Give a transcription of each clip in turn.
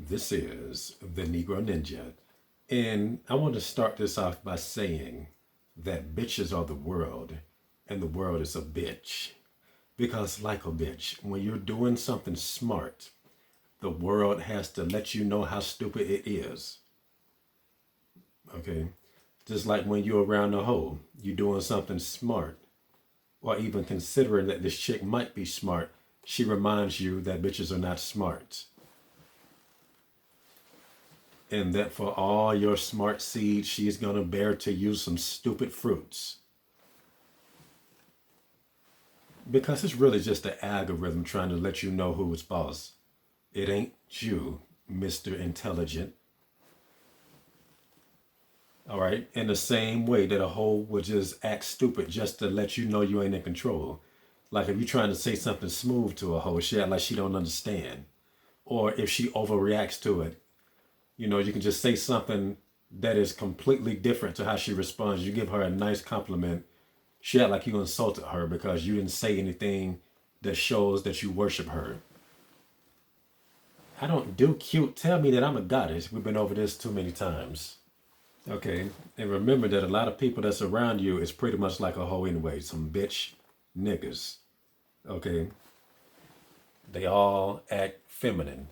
This is the Negro Ninja. And I want to start this off by saying that bitches are the world and the world is a bitch. Because, like a bitch, when you're doing something smart, the world has to let you know how stupid it is. Okay? Just like when you're around the hoe, you're doing something smart, or even considering that this chick might be smart, she reminds you that bitches are not smart. And that for all your smart seeds, she's gonna bear to you some stupid fruits. Because it's really just the algorithm trying to let you know who's boss. It ain't you, Mr. Intelligent. All right. In the same way that a hoe would just act stupid just to let you know you ain't in control. Like if you're trying to say something smooth to a hoe, she act like she don't understand. Or if she overreacts to it, you can just say something that is completely different to how she responds. You give her a nice compliment. She act like you insulted her because you didn't say anything that shows that you worship her. I don't do cute. Tell me that I'm a goddess. We've been over this too many times. Okay. And remember that a lot of people that's around you is pretty much like a hoe anyway. Some bitch niggas. Okay. They all act feminine.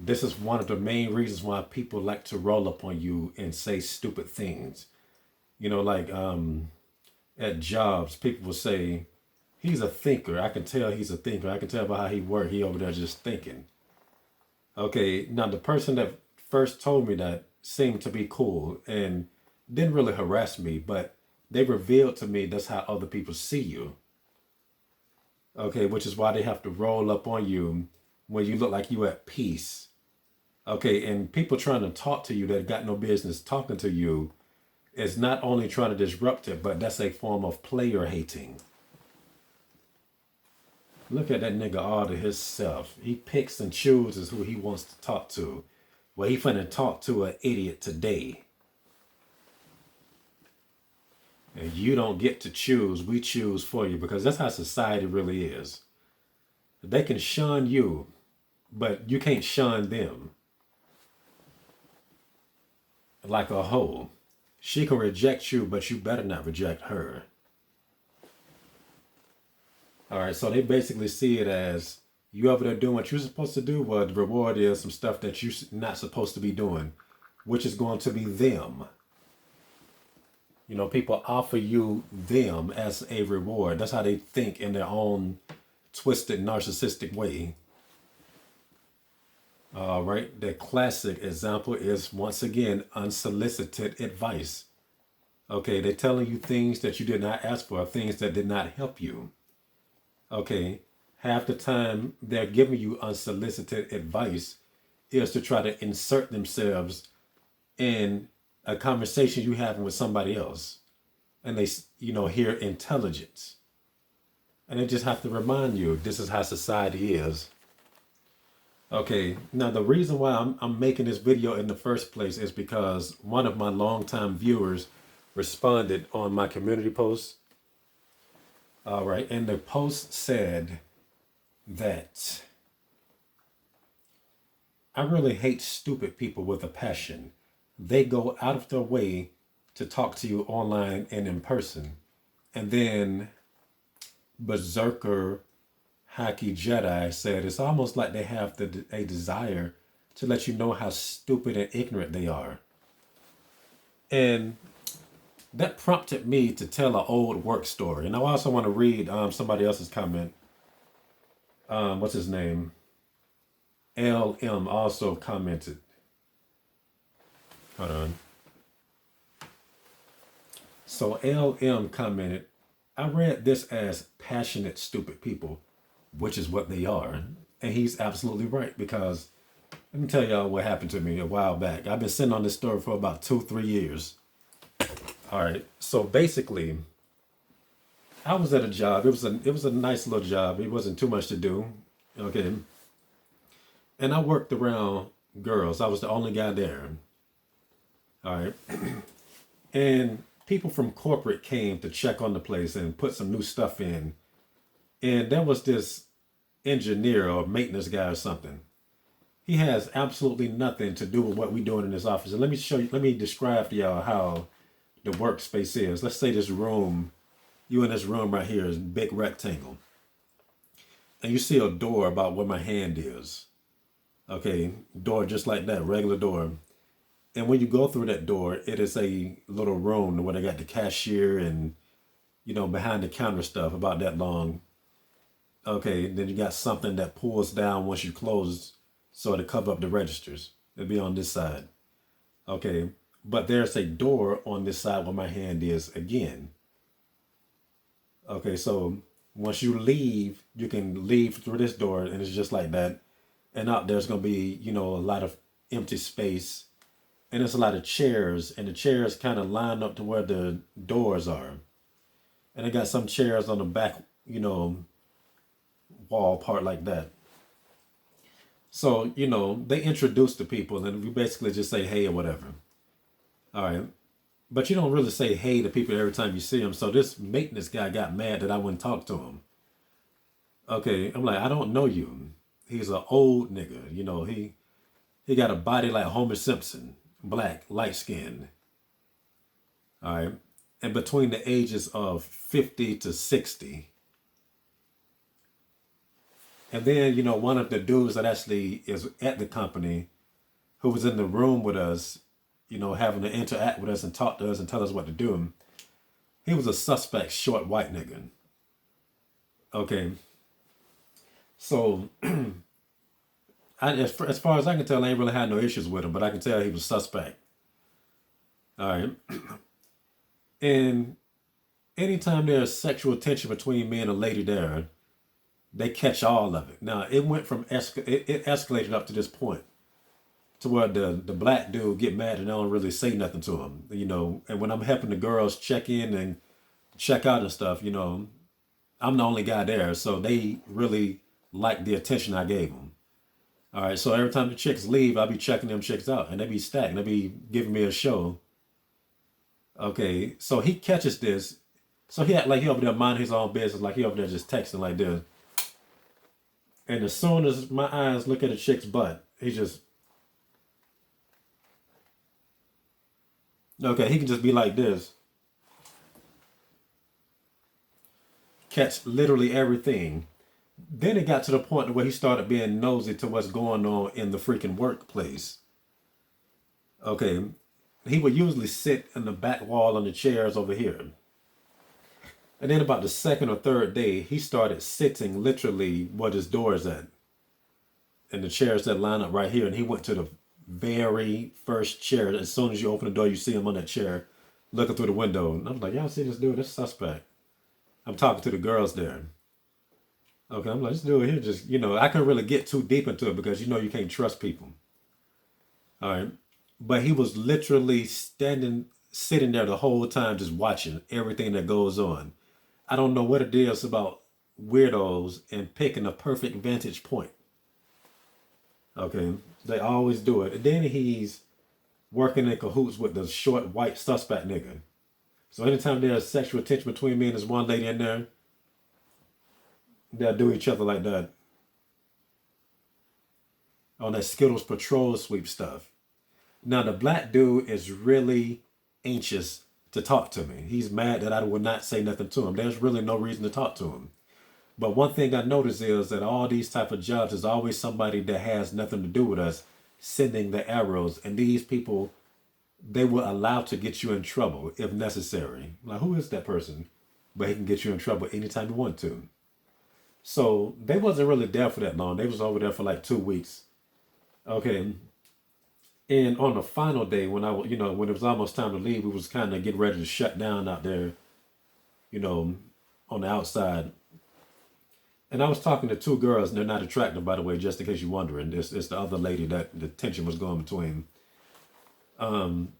This is one of the main reasons why people like to roll up on you and say stupid things. Like at jobs, people will say, he's a thinker. I can tell he's a thinker. I can tell by how he works. He over there just thinking. Okay, now the person that first told me that seemed to be cool and didn't really harass me, but they revealed to me that's how other people see you. Okay, which is why they have to roll up on you when you look like you at peace. Okay, and people trying to talk to you that got no business talking to you is not only trying to disrupt it, but that's a form of player hating. Look at that nigga all to himself. He picks and chooses who he wants to talk to. Well, he finna talk to an idiot today. And you don't get to choose. We choose for you because that's how society really is. They can shun you, but you can't shun them. Like a hoe. She can reject you, but you better not reject her. All right, so they basically see it as you over there doing what you're supposed to do. Well, the reward is some stuff that you're not supposed to be doing, which is going to be them. People offer you them as a reward. That's how they think in their own twisted, narcissistic way. All right, the classic example is once again unsolicited advice. Okay, they're telling you things that you did not ask for, things that did not help you. Okay, half the time they're giving you unsolicited advice is to try to insert themselves in a conversation you having with somebody else. And they, hear intelligence. And they just have to remind you, this is how society is. Okay, now the reason why I'm making this video in the first place is because one of my longtime viewers responded on my community post. All right, and the post said that I really hate stupid people with a passion. They go out of their way to talk to you online and in person. And then Berserker Haki Jedi said it's almost like they have a desire to let you know how stupid and ignorant they are. And that prompted me to tell an old work story. And I also want to read somebody else's comment. What's his name? LM also commented. Hold on. So LM commented, I read this as passionate, stupid people, which is what they are. And he's absolutely right because let me tell y'all what happened to me a while back. I've been sitting on this story for about 2-3 years. All right. So basically, I was at a job. It was a nice little job. It wasn't too much to do. Okay. And I worked around girls. I was the only guy there. All right. And people from corporate came to check on the place and put some new stuff in. And there was this engineer or maintenance guy or something. He has absolutely nothing to do with what we're doing in this office. And let me show you, let me describe to y'all how the workspace is. Let's say this room, you in this room right here is a big rectangle. And you see a door about where my hand is. Okay, door just like that, regular door. And when you go through that door, it is a little room where they got the cashier and, behind the counter stuff about that long. Okay, then you got something that pulls down once you close so to cover up the registers. It'll be on this side. Okay, but there's a door on this side where my hand is again. Okay, so once you leave, you can leave through this door and it's just like that. And out there's going to be, a lot of empty space. And there's a lot of chairs, and the chairs kind of line up to where the doors are. And they got some chairs on the back, wall part like that. So, they introduce the people and we basically just say hey or whatever. All right. But you don't really say hey to people every time you see them. So this maintenance guy got mad that I wouldn't talk to him. Okay. I'm like, I don't know you. He's an old nigga. He got a body like Homer Simpson. Black, light skinned. All right. And between the ages of 50 to 60. And then, one of the dudes that actually is at the company who was in the room with us, having to interact with us and talk to us and tell us what to do. He was a suspect, short white nigga. Okay. So, as far as I can tell, I ain't really had no issues with him, but I can tell he was suspect. All right. And anytime there's sexual tension between me and a lady there, they catch all of it. Now, it went from, it escalated up to this point to where the black dude get mad and I don't really say nothing to him, and when I'm helping the girls check in and check out and stuff, I'm the only guy there. So they really like the attention I gave them. All right. So every time the chicks leave, I'll be checking them chicks out and they be stacked. They be giving me a show. Okay. So he catches this. So he act like he over there minding his own business, like he over there just texting like this. And as soon as my eyes look at a chick's butt, he just, okay, he can just be like this. Catch literally everything. Then it got to the point where he started being nosy to what's going on in the freaking workplace. Okay, he would usually sit in the back wall on the chairs over here. And then about the second or third day, he started sitting literally where his door is at. And the chairs that line up right here. And he went to the very first chair. As soon as you open the door, you see him on that chair looking through the window. And I'm like, y'all see this dude? This suspect. I'm talking to the girls there. Okay, I'm like, this dude here just, I couldn't really get too deep into it because, you can't trust people. All right. But he was literally sitting there the whole time just watching everything that goes on. I don't know what it is about weirdos and picking a perfect vantage point. Okay, they always do it. And then he's working in cahoots with the short white suspect nigga. So anytime there's sexual tension between me and this one lady in there, they'll do each other like that. On that Skittles patrol sweep stuff. Now the black dude is really anxious to talk to me. He's mad that I would not say nothing to him. There's really no reason to talk to him. But one thing I noticed is that all these type of jobs is always somebody that has nothing to do with us sending the arrows. And these people, they were allowed to get you in trouble if necessary. Like, who is that person? But he can get you in trouble anytime he want to. So they wasn't really there for that long. They was over there for like 2 weeks. Okay. And on the final day, when when it was almost time to leave, we was kind of getting ready to shut down out there, on the outside. And I was talking to 2 girls, and they're not attractive, by the way, just in case you're wondering. It's the other lady that the tension was going between. And,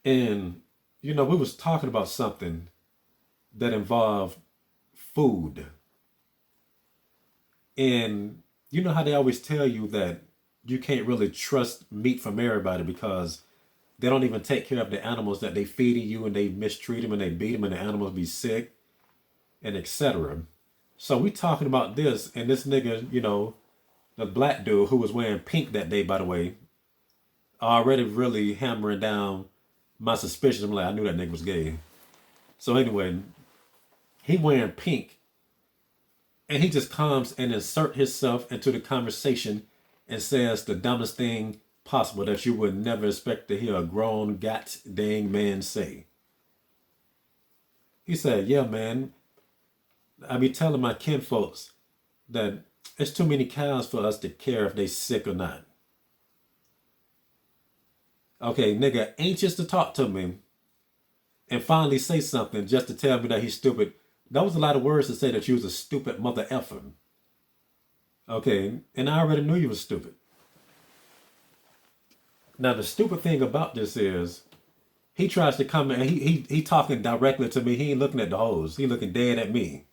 we was talking about something that involved food. And you know how they always tell you that you can't really trust meat from everybody because they don't even take care of the animals that they feeding you and they mistreat them and they beat them and the animals be sick and etc. So we talking about this and this nigga, the black dude who was wearing pink that day, by the way, already really hammering down my suspicions. I'm like, I knew that nigga was gay. So anyway, he wearing pink, and he just comes and insert himself into the conversation and says the dumbest thing possible that you would never expect to hear a grown god dang man say. He said, yeah, man, I be telling my kinfolks that it's too many cows for us to care if they sick or not. Okay, nigga, anxious to talk to me and finally say something just to tell me that he's stupid. That was a lot of words to say that you was a stupid mother effer. Okay, and I already knew you was stupid. Now the stupid thing about this is he tries to come and he talking directly to me. He ain't looking at the hoes. He looking dead at me.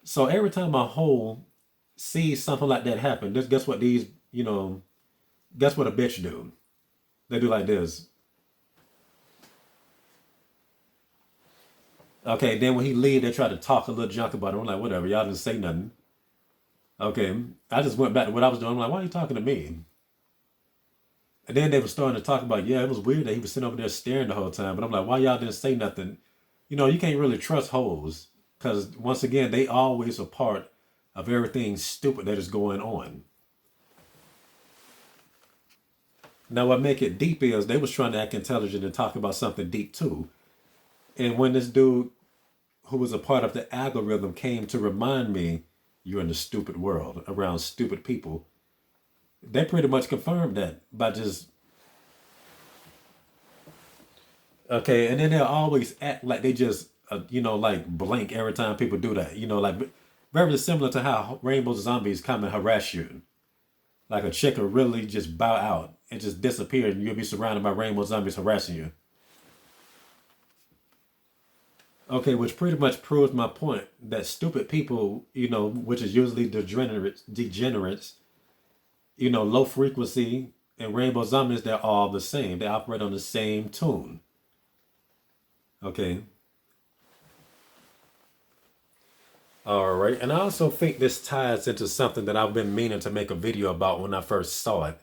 So every time a hoe sees something like that happen, just guess what these, guess what a bitch do? They do like this. Okay, then when he leave, they try to talk a little junk about him. I'm like, whatever, y'all didn't say nothing. Okay, I just went back to what I was doing. I'm like, why are you talking to me? And then they were starting to talk about, yeah, it was weird that he was sitting over there staring the whole time. But I'm like, why y'all didn't say nothing? You can't really trust hoes. Because once again, they always a part of everything stupid that is going on. Now what make it deep is they was trying to act intelligent and talk about something deep too. And when this dude who was a part of the algorithm came to remind me, you're in a stupid world around stupid people, they pretty much confirmed that by just, okay, and then they'll always act like they just, like blank every time people do that. Like very similar to how Rainbow Zombies come and harass you. Like a chick will really just bow out and just disappear, and you'll be surrounded by Rainbow Zombies harassing you. Okay, which pretty much proves my point that stupid people, which is usually degenerates, low frequency and Rainbow Zombies, they're all the same. They operate on the same tune. Okay. All right. And I also think this ties into something that I've been meaning to make a video about when I first saw it.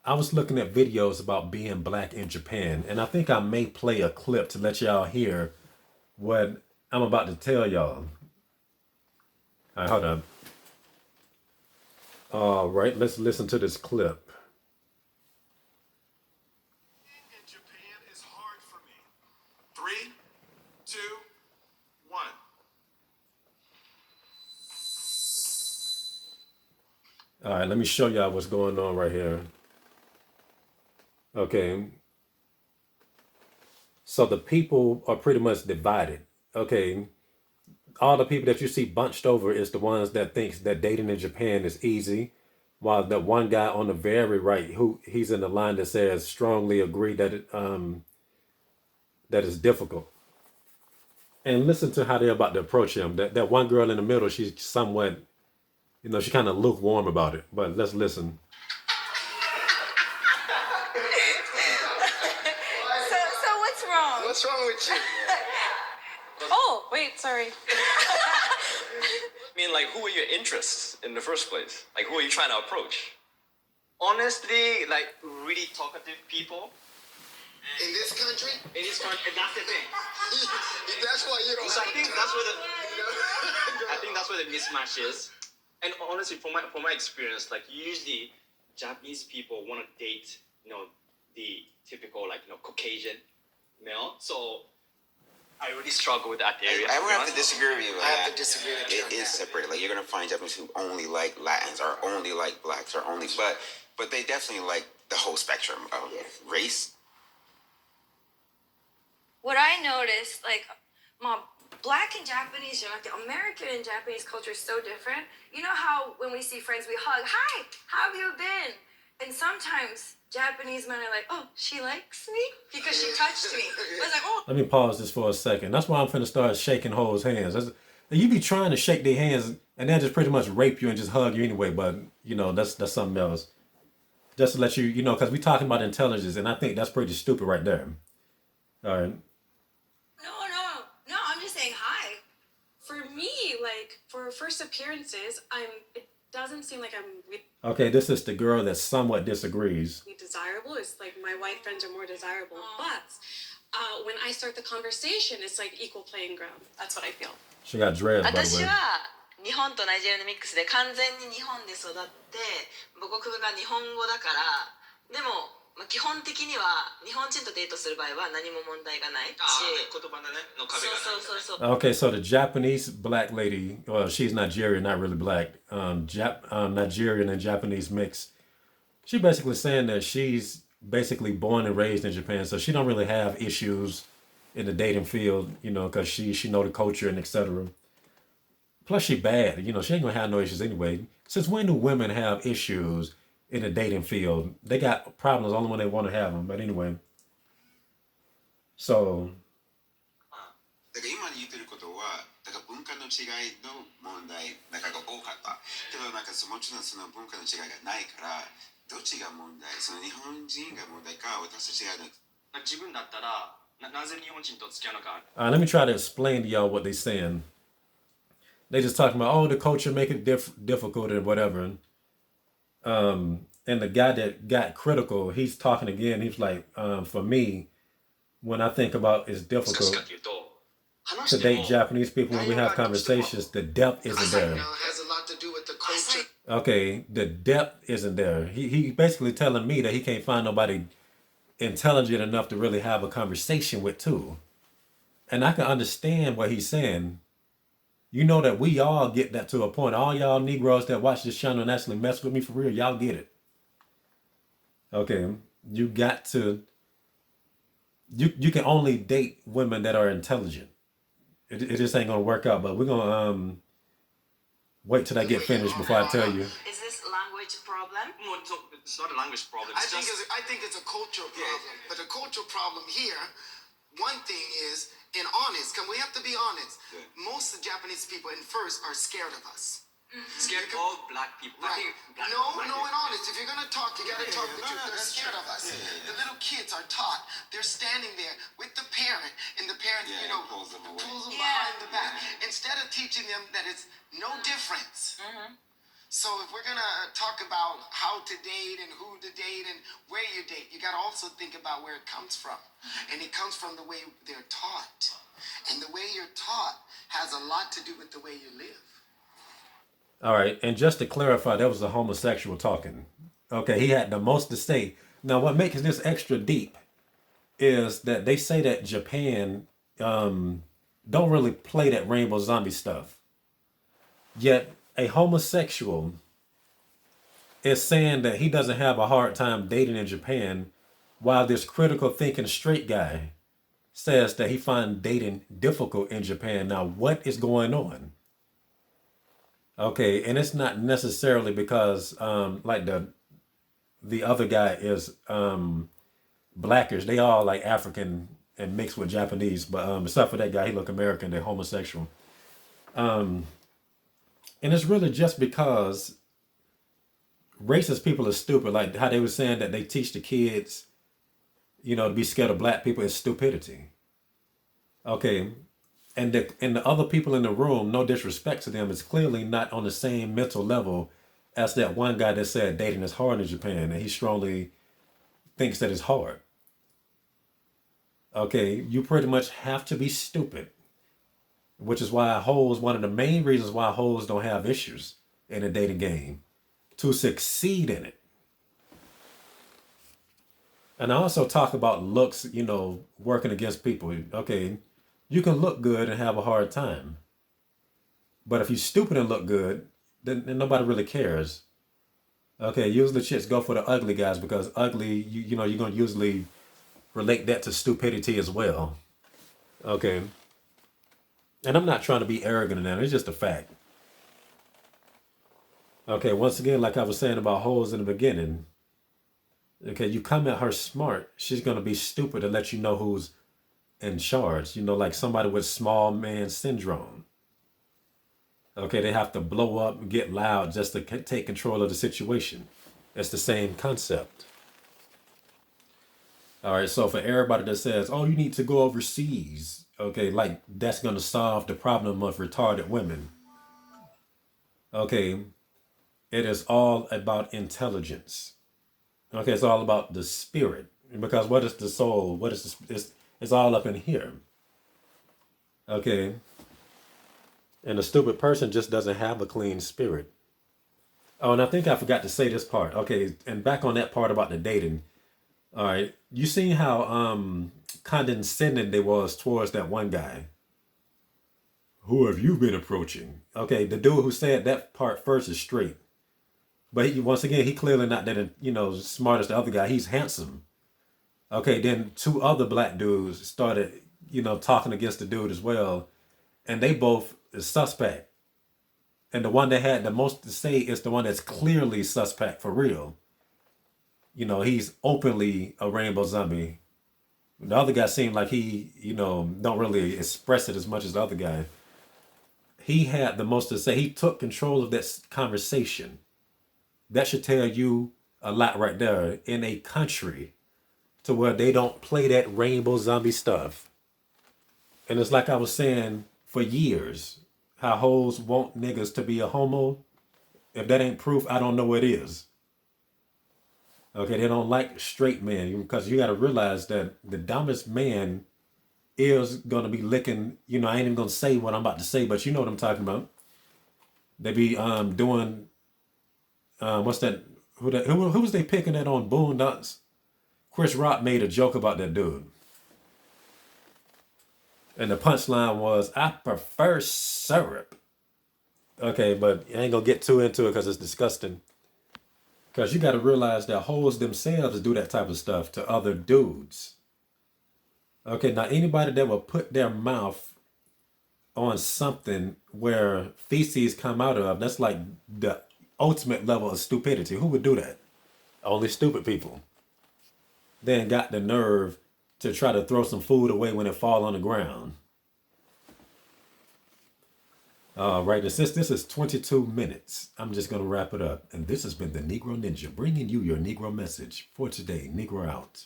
I was looking at videos about being black in Japan, and I think I may play a clip to let y'all hear what I'm about to tell y'all. All right, hold on. All right, let's listen to this clip. In Japan is hard for me. 3, 2, 1. All right, let me show y'all what's going on right here. Okay. So the people are pretty much divided. Okay. All the people that you see bunched over is the ones that thinks that dating in Japan is easy, while the one guy on the very right, he's in the line that says strongly agree that that is difficult. And listen to how they're about to approach him. That one girl in the middle, she's somewhat, she kind of lukewarm about it. But let's listen. So what's wrong? What's wrong with you? Oh, wait, sorry. I mean, like, who are your interests in the first place? Like, who are you trying to approach? Honestly, like really talkative people. In this country? In this country, that's the thing. That's why you don't So I have think to. that's where the mismatch is. And honestly, from my experience, like usually Japanese people want to date, the typical Caucasian male. So I really struggle with that area. I would have to disagree with you. I have to disagree with you. It is separate. Like you're gonna find Japanese who only like Latins or only like blacks or only, but they definitely like the whole spectrum of race. What I noticed, like, black and Japanese, like the American and Japanese culture is so different. You know how when we see friends, we hug, hi, how have you been? And sometimes Japanese men are like, oh, she likes me because she touched me. I was like, oh. Let me pause this for a second. That's why I'm finna start shaking hoes' hands. You be trying to shake their hands, and they'll just pretty much rape you and just hug you anyway. But that's something else. Just to let you, because we talking about intelligence, and I think that's pretty stupid right there. All right. No, I'm just saying hi. For me, like, for first appearances, it doesn't seem like I'm really Okay, this is the girl that somewhat disagrees. desirable. It's like my white friends are more desirable. But when I start the conversation, it's like equal playing ground. That's what I feel. She got dreads, by the 私 way. は日本とナイジェリアのミックスで完全に日本で育って母国が日本語だからでも、基本的には日本人とデートする場合は何も問題がないし言葉のねの壁がないそうそうそうそう Okay, so the Japanese black lady, well, she's Nigerian, not really black, Nigerian and Japanese mix. She basically saying that she's basically born and raised in Japan, so she don't really have issues in the dating field, you know, because she know the culture and etc. Plus, she bad, you know, she ain't gonna have no issues anyway. Since when do women have issues in the dating field? They got problems only when they want to have them. But anyway, so だから今言ってることはだから文化の違いの問題なんかが多かったけどなんかもちろんその文化の違いがないからどっちが問題その日本人が問題か私たちが自分だったらなぜ日本人と付き合うのか let me try to explain to y'all what they saying. They just talking about, oh, the culture make it difficult and whatever. And the guy that got critical, he's talking again. He's like, for me, when I think about it's 難しい difficult かというと話 to しても date Japanese people when we have conversations, the depth isn't there. has a lot to do with the culture. Okay, the depth isn't there. He basically telling me that he can't find nobody intelligent enough to really have a conversation with too. And I can understand what he's saying. You know that we all get that to a point. All y'all Negroes that watch this channel and actually mess with me for real, y'all get it. Okay, you got to. You can only date women that are intelligent. It just ain't gonna work out. But we're gonna wait till I get finished before I tell you. Is this language problem? もうit's not a language problem I it's think just I think it's a cultural problem. But the cultural problem here, one thing is, and honest, we have to be honest. Most of the Japanese people in first are scared of us. scared of all black people I Right. think black No, black no, people. and honest. If you're gonna talk, you gotta talk the truth. They're scared of us. The little kids are taught. They're standing there with the parent, and the parent, Yeah, you know, pulls them away. behind the back instead of teaching them that it's no difference. So if we're gonna talk about how to date and who to date and where you date, you gotta also think about where it comes from, and it comes from the way they're taught, and the way you're taught has a lot to do with the way you live. All right, and just to clarify, that was a homosexual talking. Okay, he had the most to say. Now, what makes this extra deep is that they say that Japan don't really play that rainbow zombie stuff. Yet a homosexual is saying that he doesn't have a hard time dating in Japan, while this critical thinking straight guy says that he finds dating difficult in Japan. Now, what is going on? Okay, and it's not necessarily because like the other guy is blackish. They all like African and mixed with Japanese, but except for that guy, he look American. They're homosexual, and it's really just because racist people are stupid. Like how they were saying that they teach the kids, you know, to be scared of black people is stupidity. Okay. And the other people in the room, no disrespect to them, is clearly not on the same mental level as that one guy that said dating is hard in Japan, and he strongly thinks that it's hard. Okay, you pretty much have to be stupid, which is why hoes, one of the main reasons why hoes don't have issues in the dating game, to succeed in it. And I also talk about looks, you know, working against people. Okay, you can look good and have a hard time. But if you're stupid and look good, then nobody really cares. Okay, usually chicks go for the ugly guys because ugly, you know, you're going to usually relate that to stupidity as well. Okay. And I'm not trying to be arrogant in that. It's just a fact. Okay, once again, like I was saying about hoes in the beginning. Okay, you come at her smart, she's going to be stupid to let you know who's in charge, you know, like somebody with small man syndrome. Okay, they have to blow up and get loud just to take control of the situation. It's the same concept. All right, so for everybody that says, oh, you need to go overseas, okay, like that's going to solve the problem of retarded women. Okay, it is all about intelligence. Okay, it's all about the spirit. Because what is the soul? What is it's all up in here. Okay. And a stupid person just doesn't have a clean spirit. Oh, and I think I forgot to say this part. Okay, and back on that part about the dating. All right. You seen how condescending they was towards that one guy. Who have you been approaching? Okay, the dude who said that part first is straight. But once again, he clearly not that, smart as the other guy. He's handsome. Okay, then two other black dudes started, talking against the dude as well. And they both is suspect. And the one that had the most to say is the one that's clearly suspect for real. He's openly a rainbow zombie. The other guy seemed like he, don't really express it as much as the other guy. He had the most to say. He took control of that conversation. That should tell you a lot right there. In a country to where they don't play that rainbow zombie stuff. And it's like I was saying for years, how hoes want niggas to be a homo. If that ain't proof, I don't know what is. Okay, they don't like straight men because you got to realize that the dumbest man is going to be licking, I ain't even going to say what I'm about to say, but you know what I'm talking about. They be doing, what's that, who was they picking that on Boondocks? Chris Rock made a joke about that dude. And the punchline was, I prefer syrup. Okay, but I ain't going to get too into it because it's disgusting. Because you got to realize that hoes themselves do that type of stuff to other dudes. Okay, now anybody that will put their mouth on something where feces come out of, that's like the ultimate level of stupidity. Who would do that? Only stupid people. Then got the nerve to try to throw some food away when it fall on the ground. All right, and since this is 22 minutes, I'm just going to wrap it up. And this has been the Negro Ninja, bringing you your Negro message for today. Negro out.